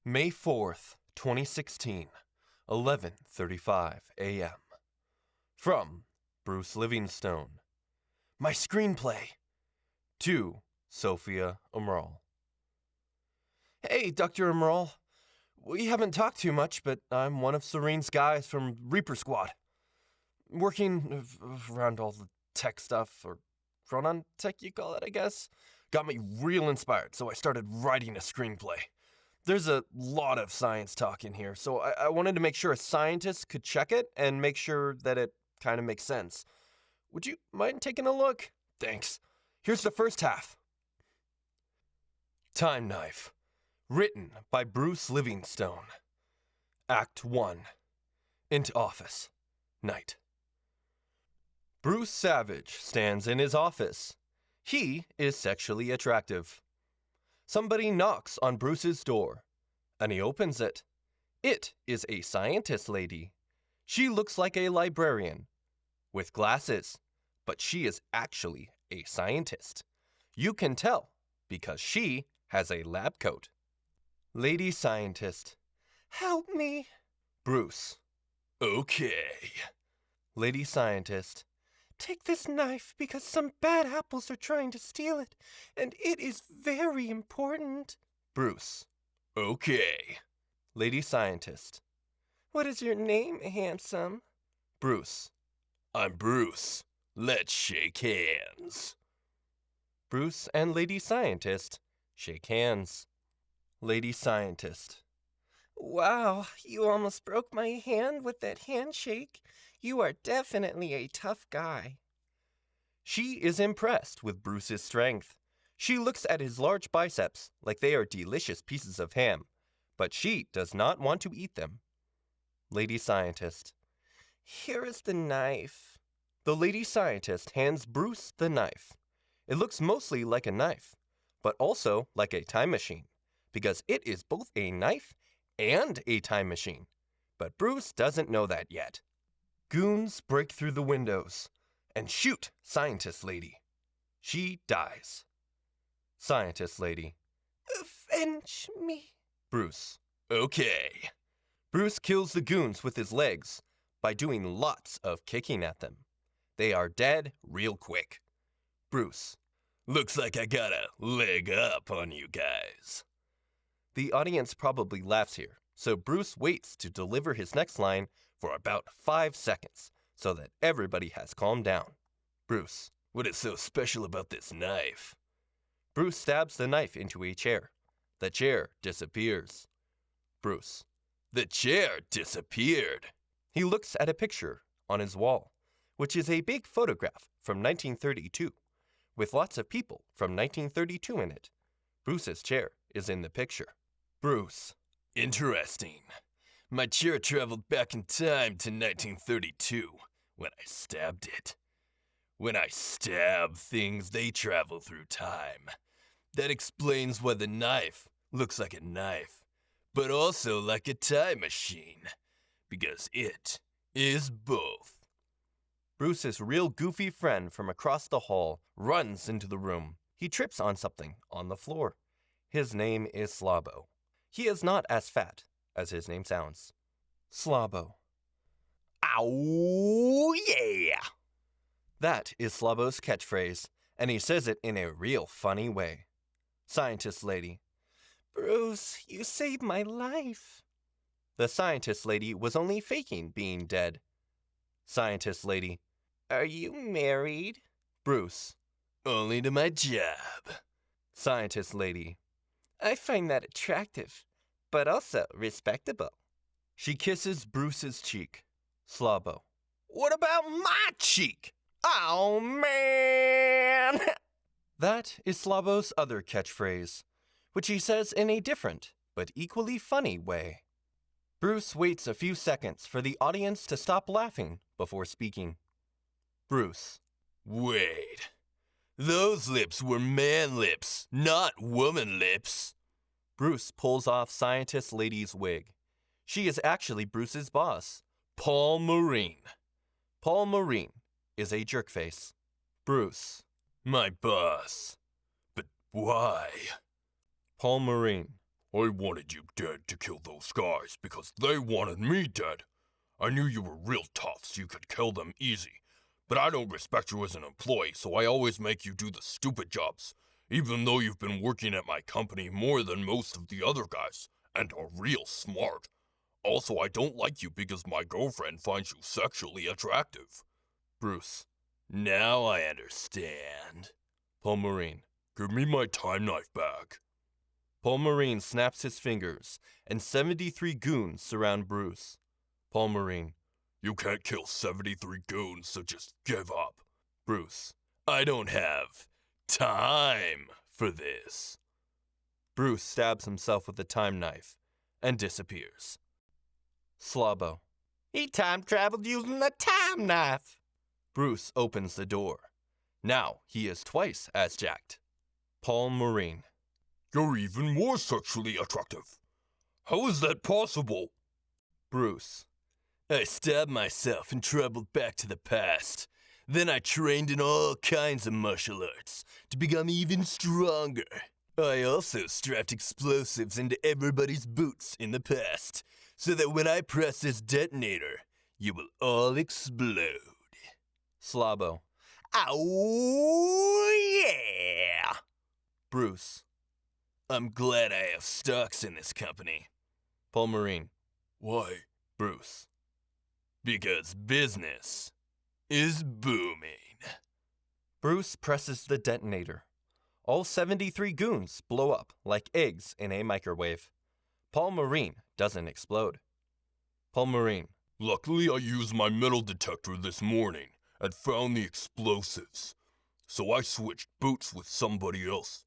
May 4th, 2016, 11:35 a.m. From Bruce Livingstone. My screenplay. To Sophia Amaral. Hey, Dr. Amaral. We haven't talked too much, but I'm one of Serene's guys from Reaper Squad. Working around all the tech stuff, or chronon tech you call it, I guess, got me real inspired, so I started writing a screenplay. There's a lot of science talk in here, so I wanted to make sure a scientist could check it and make sure that it kind of makes sense. Would you mind taking a look? Thanks. Here's the first half. Time Knife. Written by Bruce Livingstone. Act 1. Into office. Night. Bruce Savage stands in his office. He is sexually attractive. Somebody knocks on Bruce's door, and he opens it. It is a scientist lady. She looks like a librarian, with glasses, but she is actually a scientist. You can tell, because she has a lab coat. Lady Scientist. Help me. Bruce. Okay. Lady Scientist. Take this knife because some bad apples are trying to steal it, and it is very important. Bruce. Okay. Lady Scientist. What is your name, handsome? Bruce. I'm Bruce. Let's shake hands. Bruce and Lady Scientist shake hands. Lady Scientist. Wow, you almost broke my hand with that handshake. You are definitely a tough guy. She is impressed with Bruce's strength. She looks at his large biceps like they are delicious pieces of ham, but she does not want to eat them. Lady Scientist. Here is the knife. The Lady Scientist hands Bruce the knife. It looks mostly like a knife, but also like a time machine, because it is both a knife and a time machine. But Bruce doesn't know that yet. Goons break through the windows and shoot Scientist Lady. She dies. Scientist Lady. Avenge me. Bruce. Okay. Bruce kills the goons with his legs by doing lots of kicking at them. They are dead real quick. Bruce. Looks like I got a leg up on you guys. The audience probably laughs here, so Bruce waits to deliver his next line for about 5 seconds so that everybody has calmed down. Bruce. What is so special about this knife? Bruce stabs the knife into a chair. The chair disappears. Bruce. The chair disappeared. He looks at a picture on his wall, which is a big photograph from 1932, with lots of people from 1932 in it. Bruce's chair is in the picture. Bruce. Interesting. My chair traveled back in time to 1932 when I stabbed it. When I stab things, they travel through time. That explains why the knife looks like a knife, but also like a time machine, because it is both. Bruce's real goofy friend from across the hall runs into the room. He trips on something on the floor. His name is Slobbo. He is not as fat as his name sounds. Slobbo. Ow, yeah! That is Slobbo's catchphrase, and he says it in a real funny way. Scientist Lady. Bruce, you saved my life. The Scientist Lady was only faking being dead. Scientist Lady. Are you married? Bruce. Only to my job. Scientist Lady. I find that attractive, but also respectable. She kisses Bruce's cheek. Slobbo. What about my cheek? Oh, man! That is Slobbo's other catchphrase, which he says in a different but equally funny way. Bruce waits a few seconds for the audience to stop laughing before speaking. Bruce. Wait. Those lips were man lips, not woman lips. Bruce pulls off Scientist Lady's wig. She is actually Bruce's boss, Paul Marine. Paul Marine is a jerkface. Bruce. My boss. But why? Paul Marine. I wanted you dead to kill those guys because they wanted me dead. I knew you were real tough so you could kill them easy. But I don't respect you as an employee, so I always make you do the stupid jobs, even though you've been working at my company more than most of the other guys, and are real smart. Also, I don't like you because my girlfriend finds you sexually attractive. Bruce. Now I understand. Paul Marine. Give me my time knife back. Paul Marine snaps his fingers, and 73 goons surround Bruce. Paul Marine. You can't kill 73 goons, so just give up. Bruce. I don't have time for this. Bruce stabs himself with the time knife and disappears. Slobbo. He time traveled using the time knife. Bruce opens the door. Now he is twice as jacked. Paul Marine. You're even more sexually attractive. How is that possible? Bruce. I stabbed myself and traveled back to the past. Then I trained in all kinds of martial arts to become even stronger. I also strapped explosives into everybody's boots in the past, so that when I press this detonator, you will all explode. Slobbo. Oh, yeah! Bruce. I'm glad I have stocks in this company. Paul Marine. Why? Bruce. Because business is booming. Bruce presses the detonator. All 73 goons blow up like eggs in a microwave. Paul Marine doesn't explode. Paul Marine. Luckily, I used my metal detector this morning and found the explosives. So I switched boots with somebody else.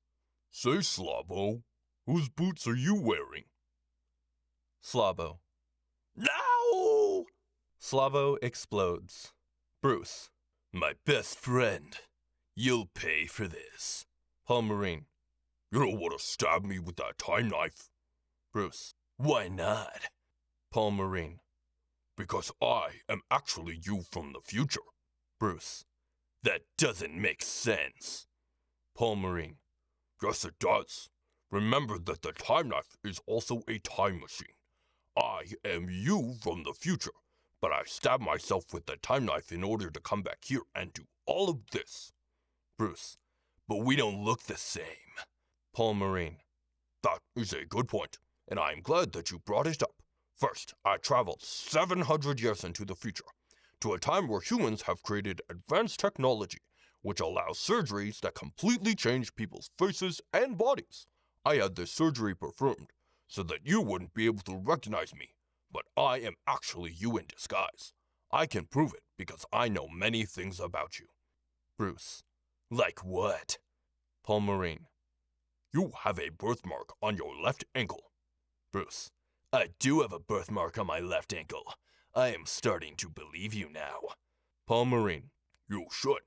Say, Slobbo, whose boots are you wearing? Slobbo. No! Slobbo explodes. Bruce. My best friend. You'll pay for this. Paul Marine. You don't want to stab me with that time knife. Bruce. Why not? Paul Marine. Because I am actually you from the future. Bruce. That doesn't make sense. Paul Marine. Yes, it does. Remember that the time knife is also a time machine. I am you from the future, but I stabbed myself with the time knife in order to come back here and do all of this. Bruce. But we don't look the same. Paul Marine. That is a good point, and I am glad that you brought it up. First, I traveled 700 years into the future, to a time where humans have created advanced technology, which allows surgeries that completely change people's faces and bodies. I had this surgery performed so that you wouldn't be able to recognize me, but I am actually you in disguise. I can prove it because I know many things about you. Bruce. Like what? Paul Marine. You have a birthmark on your left ankle. Bruce. I do have a birthmark on my left ankle. I am starting to believe you now. Paul Marine. You should,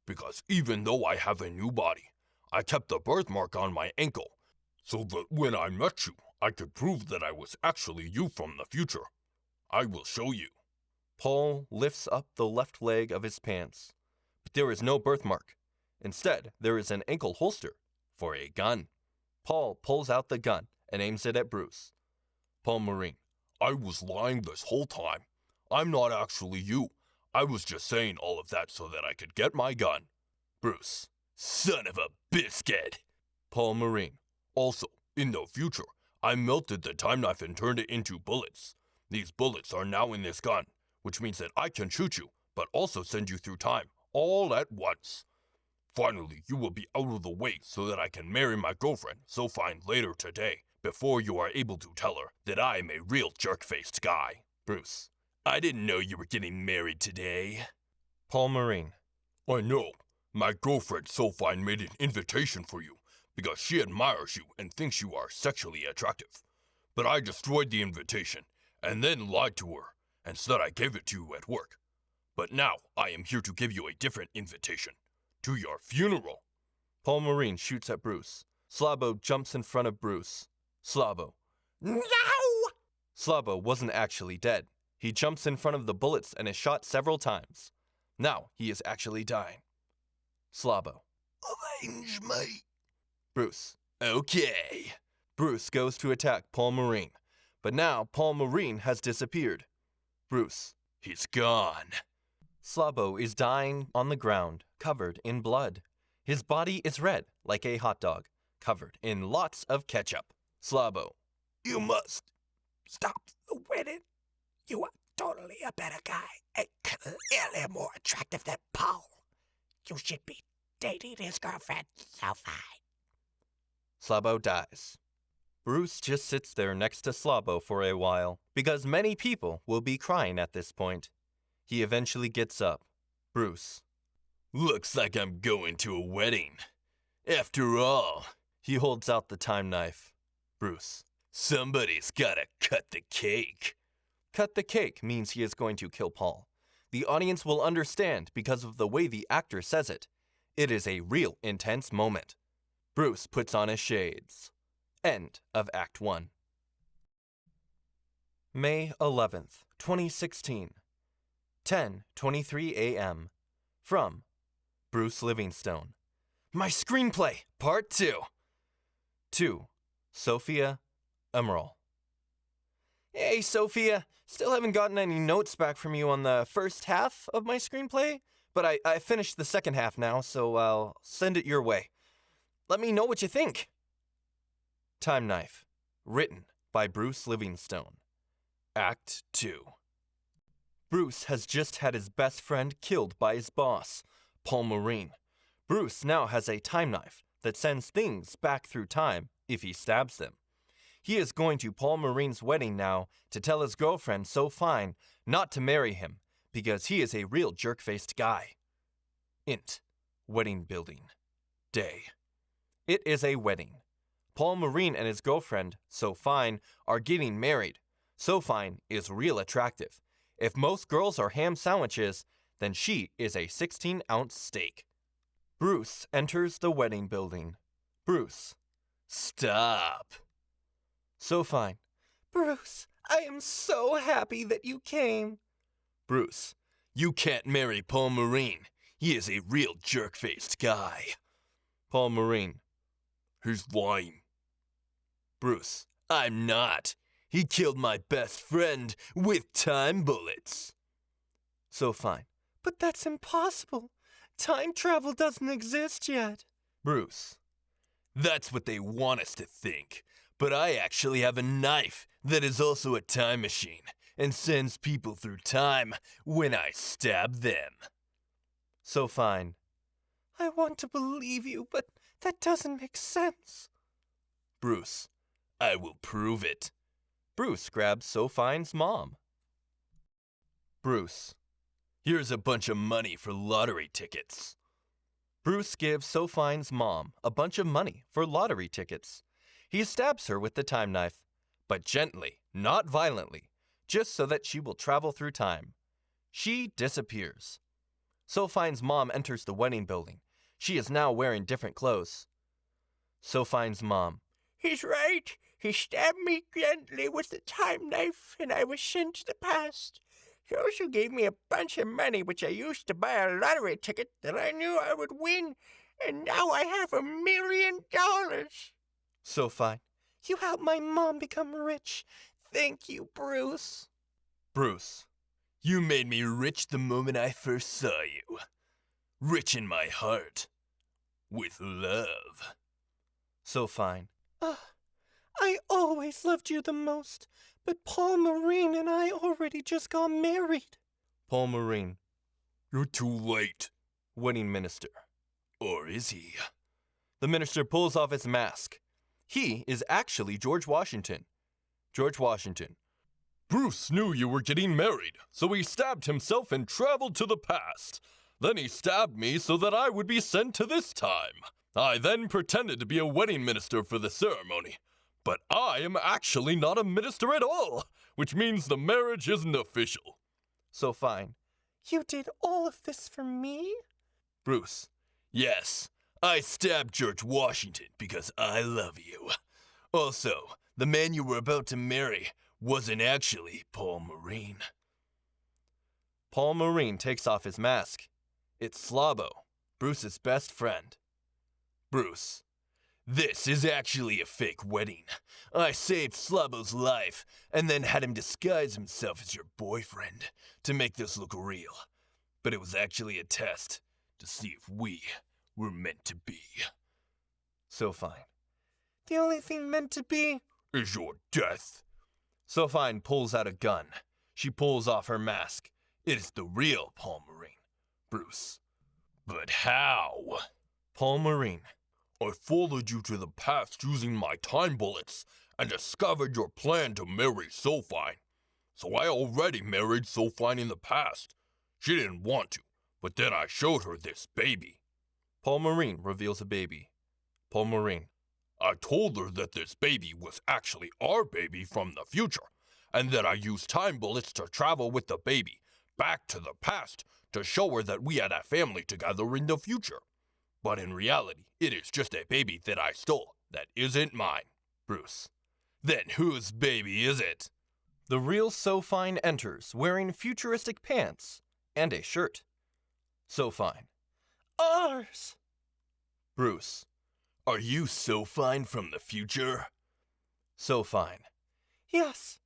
because even though I have a new body, I kept the birthmark on my ankle, so that when I met you, I could prove that I was actually you from the future. I will show you. Paul lifts up the left leg of his pants, but there is no birthmark. Instead, there is an ankle holster for a gun. Paul pulls out the gun and aims it at Bruce. Paul Marine. I was lying this whole time. I'm not actually you. I was just saying all of that so that I could get my gun. Bruce. Son of a biscuit. Paul Marine. Also, in the future, I melted the time knife and turned it into bullets. These bullets are now in this gun, which means that I can shoot you, but also send you through time, all at once. Finally, you will be out of the way so that I can marry my girlfriend so fine later today, before you are able to tell her that I am a real jerk-faced guy. Bruce. I didn't know you were getting married today. Paul Marine. I know. My girlfriend Sophine made an invitation for you because she admires you and thinks you are sexually attractive. But I destroyed the invitation and then lied to her and said I gave it to you at work. But now I am here to give you a different invitation. To your funeral. Paul Marine shoots at Bruce. Slobbo jumps in front of Bruce. Slobbo. No! Slobbo wasn't actually dead. He jumps in front of the bullets and is shot several times. Now he is actually dying. Slobbo. Avenge me. Bruce. Okay. Bruce goes to attack Paul Marine, but now Paul Marine has disappeared. Bruce, He's gone. Slabo is dying on the ground, covered in blood. His body is red, like a hot dog, covered in lots of ketchup. Slabo, You must. Stop the wedding. You are totally a better guy and clearly more attractive than Paul. You should be dating his girlfriend so fine. Slabo dies. Bruce just sits there next to Slabo for a while, because many people will be crying at this point. He eventually gets up. Bruce, Looks like I'm going to a wedding. After all, he holds out the time knife. Bruce, somebody's gotta cut the cake. cut the cake means he is going to kill Paul. The audience will understand because of the way the actor says it. It is a real intense moment. Bruce puts on his shades. End of Act 1. May 11th, 2016. 10:23 a.m. From Bruce Livingstone. My screenplay, Part 2. To Sophia Emerald. Hey, Sophia. Still haven't gotten any notes back from you on the first half of my screenplay, but I finished the second half now, so I'll send it your way. Let me know what you think. Time Knife. Written by Bruce Livingstone. Act 2. Bruce has just had his best friend killed by his boss, Paul Marine. Bruce now has a time knife that sends things back through time if he stabs them. He is going to Paul Marine's wedding now to tell his girlfriend so fine not to marry him because he is a real jerk-faced guy. Int. Wedding building. Day. It is a wedding. Paul Marine and his girlfriend, So Fine, are getting married. So Fine is real attractive. If most girls are ham sandwiches, then she is a 16-ounce steak. Bruce enters the wedding building. Bruce. Stop. So Fine. Bruce, I am so happy that you came. Bruce, you can't marry Paul Marine. He is a real jerk-faced guy. Paul Marine. He's lying. Bruce. I'm not. He killed my best friend with time bullets. So Fine. But that's impossible. Time travel doesn't exist yet. Bruce. That's what they want us to think. But I actually have a knife that is also a time machine and sends people through time when I stab them. So Fine. I want to believe you, but that doesn't make sense. Bruce, I will prove it. Bruce grabs So Fine's mom. Bruce. Here's a bunch of money for lottery tickets. Bruce gives So Fine's mom a bunch of money for lottery tickets. He stabs her with the time knife, but gently, not violently, just so that she will travel through time. She disappears. So Fine's mom enters the wedding building. She is now wearing different clothes. So Fine's mom. He's right. He stabbed me gently with the time knife, and I was sent to the past. He also gave me a bunch of money, which I used to buy a lottery ticket that I knew I would win, and now I have $1 million. So Fine. You helped my mom become rich. Thank you, Bruce. Bruce, you made me rich the moment I first saw you. Rich in my heart. With love. So Fine. I always loved you the most, but Paul Marine and I already just got married. Paul Marine. You're too late. Wedding minister. Or is he? The minister pulls off his mask. He is actually George Washington. George Washington. Bruce knew you were getting married, so he stabbed himself and traveled to the past. Then he stabbed me so that I would be sent to this time. I then pretended to be a wedding minister for the ceremony. But I am actually not a minister at all, which means the marriage isn't official. So Fine. You did all of this for me? Bruce. Yes, I stabbed George Washington because I love you. Also, the man you were about to marry wasn't actually Paul Marine. Paul Marine takes off his mask. It's Slabo, Bruce's best friend. Bruce, This is actually a fake wedding. I saved Slobbo's life and then had him disguise himself as your boyfriend to make this look real. But it was actually a test to see if we were meant to be. So fine. The only thing meant to be Is your death. So fine pulls out a gun. She pulls off her mask. It is the real Paul Marine. Bruce. But how? Paul Marine. I followed you to the past using my time bullets and discovered your plan to marry Sophine. So I already married Sophine in the past. She didn't want to, but then I showed her this baby. Paul Marine reveals a baby. Paul Marine. I told her that this baby was actually our baby from the future, and that I used time bullets to travel with the baby back to the past to show her that we had a family together in the future. But in reality, it is just a baby that I stole that isn't mine. Bruce. Then whose baby is it? The real Sophine enters wearing futuristic pants and a shirt. Sophine. Ours! Bruce. Are you Sophine from the future? Sophine. Yes,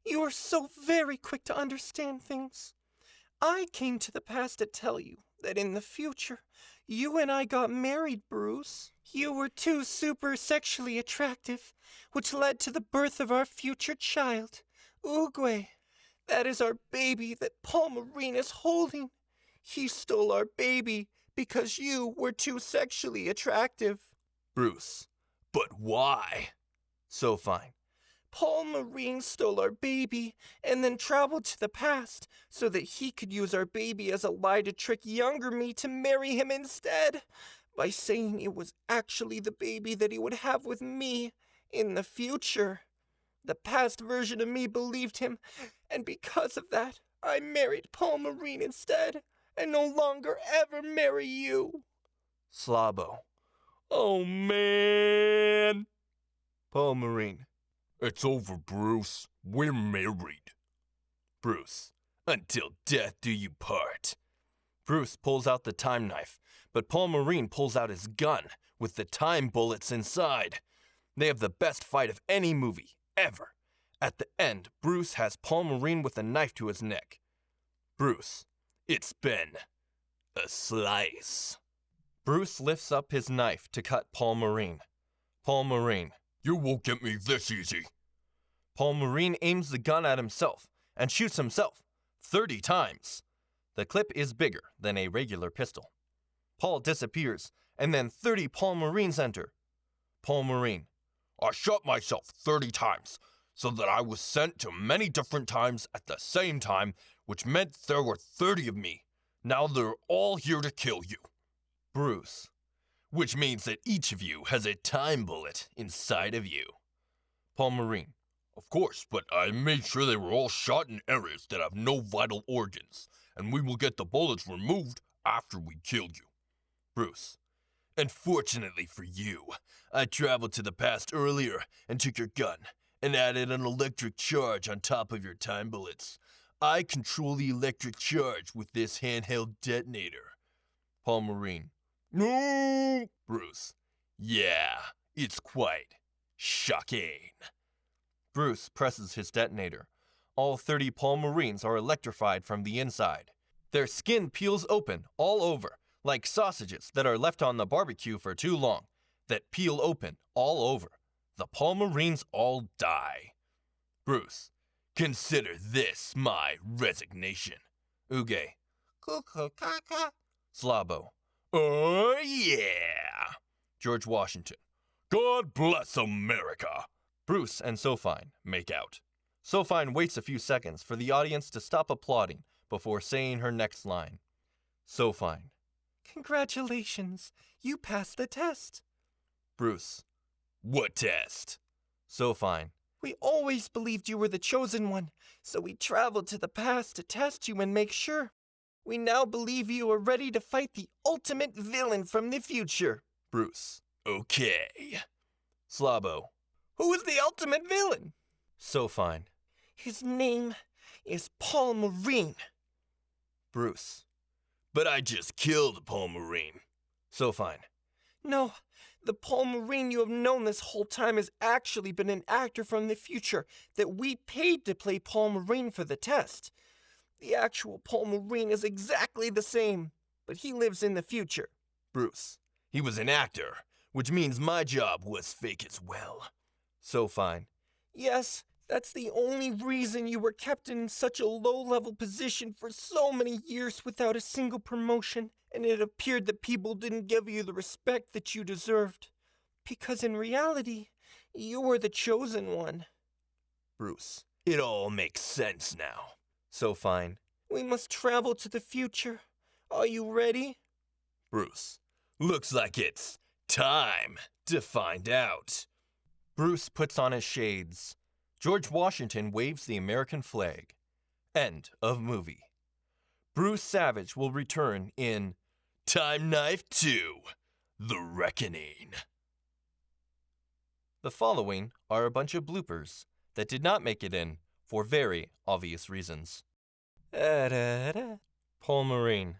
you are so very quick to understand things. I came to the past to tell you that in the future, you and I got married, Bruce. You were too super sexually attractive, which led to the birth of our future child, Uguay. That is our baby that Paul Marine is holding. He stole our baby because you were too sexually attractive. Bruce. But why? Sophine. Paul Marine stole our baby and then traveled to the past so that he could use our baby as a lie to trick younger me to marry him instead, by saying it was actually the baby that he would have with me in the future. The past version of me believed him, and because of that, I married Paul Marine instead, and no longer ever marry you. Slobbo. Oh, man. Paul Marine. It's over, Bruce. We're married. Bruce. Until death do you part. Bruce pulls out the time knife, but Paul Marine pulls out his gun with the time bullets inside. They have the best fight of any movie, ever. At the end, Bruce has Paul Marine with a knife to his neck. Bruce. It's been a slice. Bruce lifts up his knife to cut Paul Marine. Paul Marine. You won't get me this easy. Paul Marine aims the gun at himself and shoots himself 30 times. The clip is bigger than a regular pistol. Paul disappears, and then 30 Paul Marines enter. Paul Marine. I shot myself 30 times, so that I was sent to many different times at the same time, which meant there were 30 of me. Now they're all here to kill you. Bruce. Which means that each of you has a time bullet inside of you. Paul Marine. Of course, but I made sure they were all shot in areas that have no vital organs, and we will get the bullets removed after we kill you. Bruce. Unfortunately for you, I traveled to the past earlier and took your gun and added an electric charge on top of your time bullets. I control the electric charge with this handheld detonator. Paul Marine. No! Bruce. Yeah, it's quite shocking. Bruce presses his detonator. All 30 Paul Marines are electrified from the inside. Their skin peels open all over, like sausages that are left on the barbecue for too long, that peel open all over. The Paul Marines all die. Bruce. Consider this my resignation. Uge. Cuckoo caca. Slobbo. Oh yeah! George Washington. God bless America. Bruce and Sophine make out. Sophine waits a few seconds for the audience to stop applauding before saying her next line. Sophine. Congratulations, you passed the test. Bruce. What test? Sophine. We always believed you were the chosen one, so we traveled to the past to test you and make sure. We now believe you are ready to fight the ultimate villain from the future. Bruce. Okay. Slobbo. Who is the ultimate villain? Sophine. His name is Paul Marine. Bruce. But I just killed Paul Marine. Sophine. No, the Paul Marine you have known this whole time has actually been an actor from the future that we paid to play Paul Marine for the test. The actual Paul Marine is exactly the same, but he lives in the future. Bruce, he was an actor, which means my job was fake as well. So fine. Yes, that's the only reason you were kept in such a low-level position for so many years without a single promotion, and it appeared that people didn't give you the respect that you deserved. Because in reality, you were the chosen one. Bruce, it all makes sense now. So fine. We must travel to the future. Are you ready? Bruce, looks like it's time to find out. Bruce puts on his shades. George Washington waves the American flag. End of movie. Bruce Savage will return in Time Knife 2, The Reckoning. The following are a bunch of bloopers that did not make it in for very obvious reasons. Paul Marine.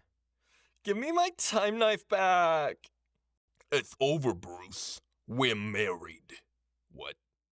Give me my time knife back. It's over, Bruce. We're married. What?